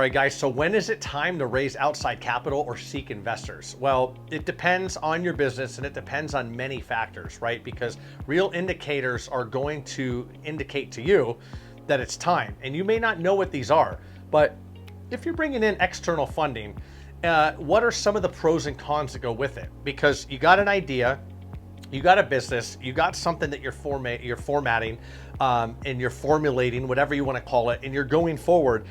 right, guys, so when is it time to raise outside capital or seek investors? Well, it depends on your business and it depends on many factors, right? Because real indicators are going to indicate to you that it's time. And you may not know what these are, but if you're bringing in external funding, what are some of the pros and cons that go with it? Because you got an idea, you got a business, you got something that you're formatting, and you're formulating, whatever you want to call it, and you're going forward.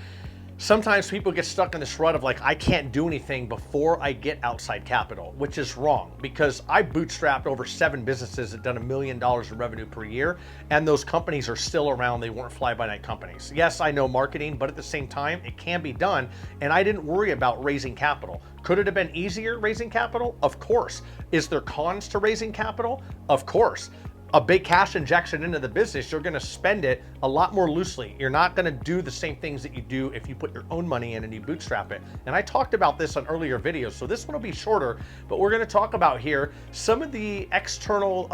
Sometimes people get stuck in this rut of like, I can't do anything before I get outside capital, which is wrong, because I bootstrapped over 7 businesses that done $1 million in revenue per year, and those companies are still around. They weren't fly-by-night companies. Yes, I know marketing, but at the same time, it can be done, and I didn't worry about raising capital. Could it have been easier raising capital? Of course. Is there cons to raising capital? Of course. A big cash injection into the business, you're going to spend it a lot more loosely. You're not going to do the same things that you do if you put your own money in and you bootstrap it. And I talked about this on earlier videos, so this one will be shorter, but we're going to talk about here some of the external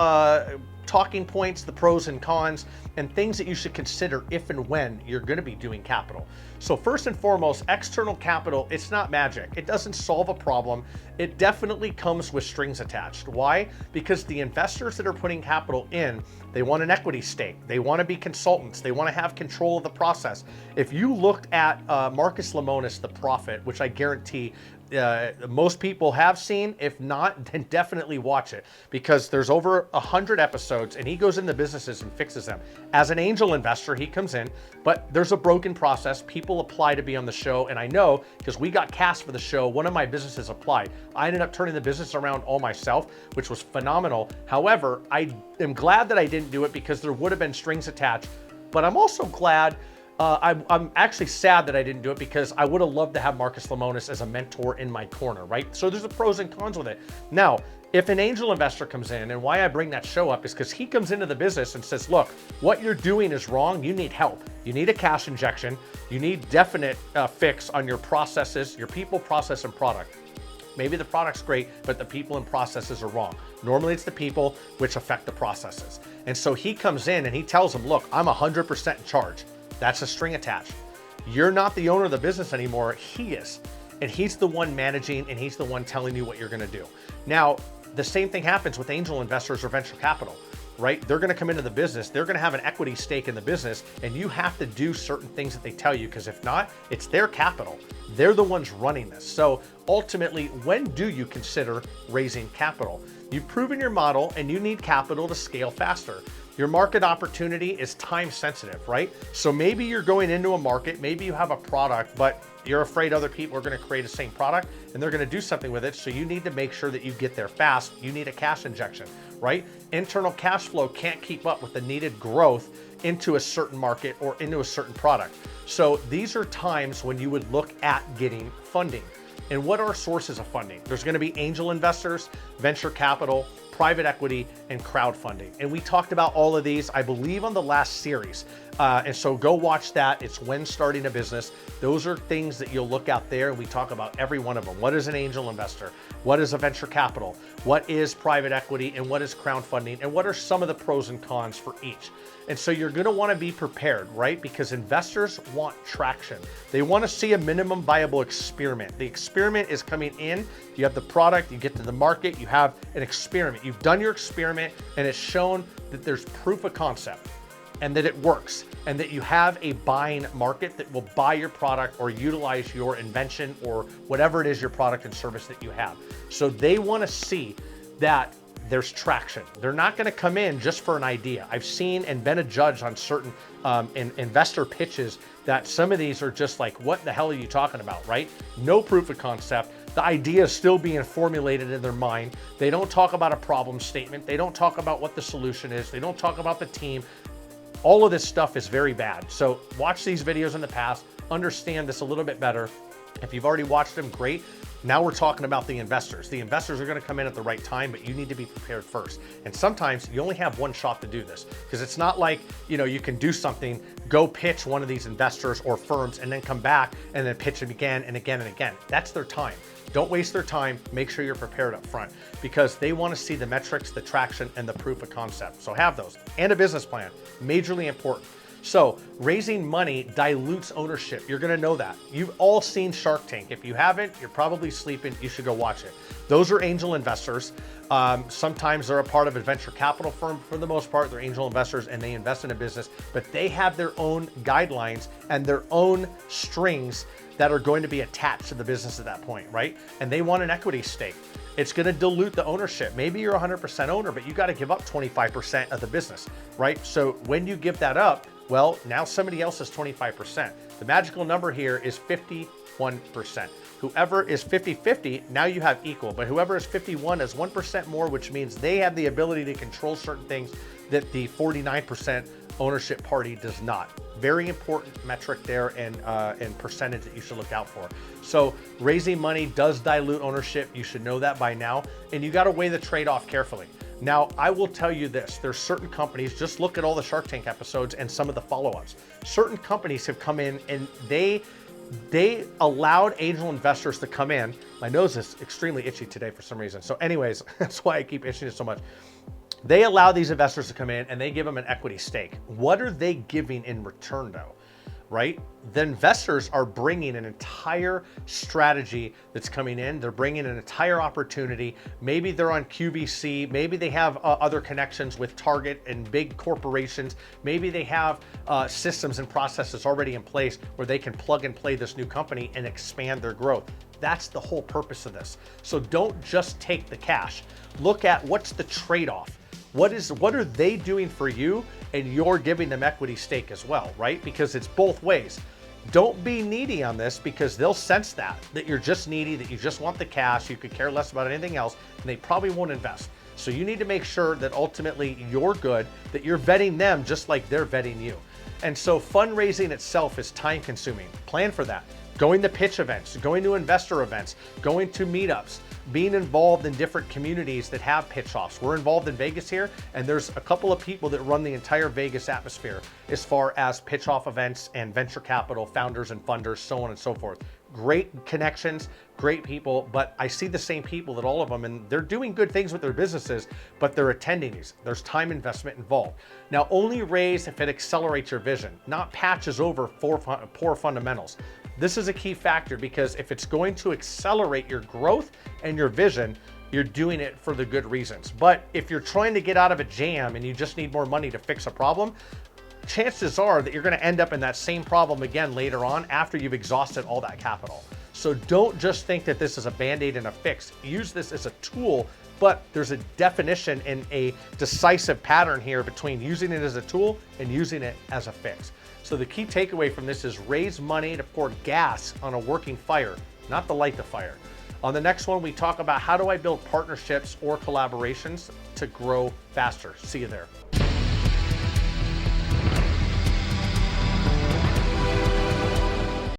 talking points, the pros and cons, and things that you should consider if and when you're going to be doing capital. So first and foremost, external capital, it's not magic. It doesn't solve a problem. It definitely comes with strings attached. Why? Because the investors that are putting capital in, they want an equity stake. They want to be consultants. They want to have control of the process. If you looked at Marcus Lemonis, The Prophet, which I guarantee most people have seen. If not, then definitely watch it, because there's over 100 episodes and he goes into businesses and fixes them. As an angel investor, he comes in, but there's a broken process. People apply to be on the show, and I know because we got cast for the show, one of my businesses applied. I ended up turning the business around all myself, which was phenomenal. However, I am glad that I didn't do it because there would have been strings attached, but I'm also glad I'm actually sad that I didn't do it, because I would have loved to have Marcus Lemonis as a mentor in my corner, right? So there's the pros and cons with it. Now, if an angel investor comes in, and why I bring that show up is because he comes into the business and says, look, what you're doing is wrong. You need help. You need a cash injection. You need definite fix on your processes, your people, process, and product. Maybe the product's great, but the people and processes are wrong. Normally it's the people which affect the processes. And so he comes in and he tells them, look, I'm 100% in charge. That's a string attached. You're not the owner of the business anymore. He is. And he's the one managing, and he's the one telling you what you're going to do. Now, the same thing happens with angel investors or venture capital, right? They're going to come into the business. They're going to have an equity stake in the business, and you have to do certain things that they tell you, because if not, it's their capital. They're the ones running this. So ultimately, when do you consider raising capital? You've proven your model and you need capital to scale faster. Your market opportunity is time sensitive, right? So maybe you're going into a market, maybe you have a product, but you're afraid other people are going to create the same product and they're going to do something with it. So you need to make sure that you get there fast. You need a cash injection, right? Internal cash flow can't keep up with the needed growth into a certain market or into a certain product. So these are times when you would look at getting funding. And what are sources of funding? There's going to be angel investors, venture capital, private equity, and crowdfunding. And we talked about all of these, I believe, on the last series. And so go watch that. It's when starting a business. Those are things that you'll look out there, and we talk about every one of them. What is an angel investor? What is a venture capital? What is private equity? And what is crowdfunding? And what are some of the pros and cons for each? And so you're going to want to be prepared, right? Because investors want traction. They want to see a minimum viable experiment. The experiment is coming in. You have the product, you get to the market, you have an experiment. You've done your experiment, and it's shown that there's proof of concept and that it works, and that you have a buying market that will buy your product or utilize your invention or whatever it is, your product and service that you have. So they want to see that there's traction. They're not going to come in just for an idea. I've seen and been a judge on certain investor pitches that some of these are just like, what the hell are you talking about, right? No proof of concept. The idea is still being formulated in their mind. They don't talk about a problem statement. They don't talk about what the solution is. They don't talk about the team. All of this stuff is very bad. So watch these videos in the past, understand this a little bit better. If you've already watched them, great. Now we're talking about the investors. The investors are going to come in at the right time, but you need to be prepared first. And sometimes you only have one shot to do this, because it's not like, you know, you can do something, go pitch one of these investors or firms, and then come back and then pitch them again and again and again. That's their time. Don't waste their time. Make sure you're prepared up front, because they want to see the metrics, the traction, and the proof of concept. So have those, and a business plan, majorly important. So raising money dilutes ownership. You're gonna know that. You've all seen Shark Tank. If you haven't, you're probably sleeping. You should go watch it. Those are angel investors. Sometimes they're a part of a venture capital firm. For the most part, they're angel investors and they invest in a business, but they have their own guidelines and their own strings that are going to be attached to the business at that point, right? And they want an equity stake. It's going to dilute the ownership. Maybe you're 100% owner, but you got to give up 25% of the business, right? So when you give that up, well, now somebody else is 25%. The magical number here is 51%. Whoever is 50-50, now you have equal, but whoever is 51 is 1% more, which means they have the ability to control certain things that the 49% ownership party does not. Very important metric there and percentage that you should look out for. So raising money does dilute ownership. You should know that by now, and you got to weigh the trade-off carefully. Now, I will tell you this, there's certain companies, just look at all the Shark Tank episodes and some of the follow-ups. Certain companies have come in and they allowed angel investors to come in. My nose is extremely itchy today for some reason. So anyways, that's why I keep itching it so much. They allow these investors to come in and they give them an equity stake. What are they giving in return though, right? The investors are bringing an entire strategy that's coming in. They're bringing an entire opportunity. Maybe they're on QVC. Maybe they have other connections with Target and big corporations. Maybe they have systems and processes already in place where they can plug and play this new company and expand their growth. That's the whole purpose of this. So don't just take the cash. Look at what's the trade-off. What are they doing for you, and you're giving them equity stake as well, right? Because it's both ways. Don't be needy on this because they'll sense that you're just needy, that you just want the cash, you could care less about anything else, and they probably won't invest. So you need to make sure that ultimately you're good, that you're vetting them just like they're vetting you. And so fundraising itself is time consuming. Plan for that. Going to pitch events, going to investor events, going to meetups, being involved in different communities that have pitch offs. We're involved in Vegas here, and there's a couple of people that run the entire Vegas atmosphere as far as pitch off events and venture capital, founders and funders, so on and so forth. Great connections, great people, but I see the same people that all of them, and they're doing good things with their businesses, but they're attending these. There's time investment involved. Now, only raise if it accelerates your vision, not patches over poor fundamentals. This is a key factor because if it's going to accelerate your growth and your vision, you're doing it for the good reasons. But if you're trying to get out of a jam and you just need more money to fix a problem, chances are that you're going to end up in that same problem again later on after you've exhausted all that capital. So don't just think that this is a band-aid and a fix. Use this as a tool, but there's a definition and a decisive pattern here between using it as a tool and using it as a fix. So the key takeaway from this is raise money to pour gas on a working fire, not to light the fire. On the next one, we talk about how do I build partnerships or collaborations to grow faster. See you there.